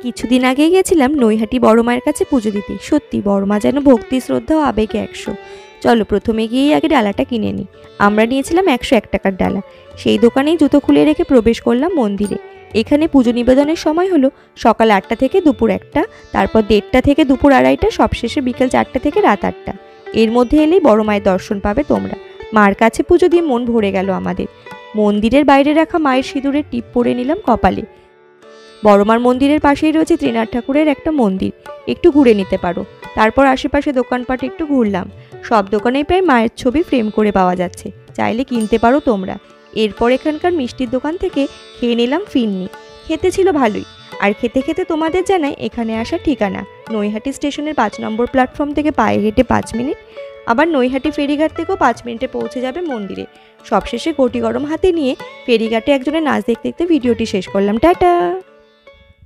কিছুদিন আগেই গেছিলাম নৈহাটি বড় মায়ের কাছে পুজো দিতে। সত্যি বড় মা যেন ভক্তি, শ্রদ্ধা ও আবেগে 100। চলো প্রথমে গিয়েই আগে ডালাটা কিনে নিই। আমরা নিয়েছিলাম 101 টাকার ডালা। সেই দোকানেই জুতো খুলে রেখে প্রবেশ করলাম মন্দিরে। এখানে পুজো নিবেদনের সময় হলো সকাল 8টা থেকে দুপুর 1টা, তারপর 1:30টা থেকে দুপুর 2:30টা, সবশেষে বিকেল 4টা থেকে রাত 8টা। এর মধ্যে এলেই বড় মায়ের দর্শন পাবে তোমরা। মার কাছে পুজো দিয়ে মন ভরে গেল আমাদের। মন্দিরের বাইরে রাখা মায়ের সিঁদুরের টিপ পরে নিলাম কপালে। বড়মার মন্দিরের পাশেই রয়েছে ত্রিনাথ ঠাকুরের একটা মন্দির, একটু ঘুরে নিতে পারো। তারপর আশেপাশে দোকানপাট একটু ঘুরলাম। সব দোকানেই প্রায় মায়ের ছবি ফ্রেম করে পাওয়া যাচ্ছে, চাইলে কিনতে পারো তোমরা। এরপর এখানকার মিষ্টির দোকান থেকে খেয়ে নিলাম ফিরনি। খেতে ছিল ভালোই। আর খেতে খেতে তোমাদের জানাই এখানে আসার ঠিকানা নৈহাটি স্টেশনের 5 নম্বর প্ল্যাটফর্ম থেকে পায়ে হেঁটে 5 মিনিট, আবার নৈহাটি ফেরিঘাট থেকেও 5 মিনিটে পৌঁছে যাবে মন্দিরে। সবশেষে ঘটি গরম হাতে নিয়ে ফেরিঘাটে একজনের নাচ দেখতে দেখতে ভিডিওটি শেষ করলাম। টাটা।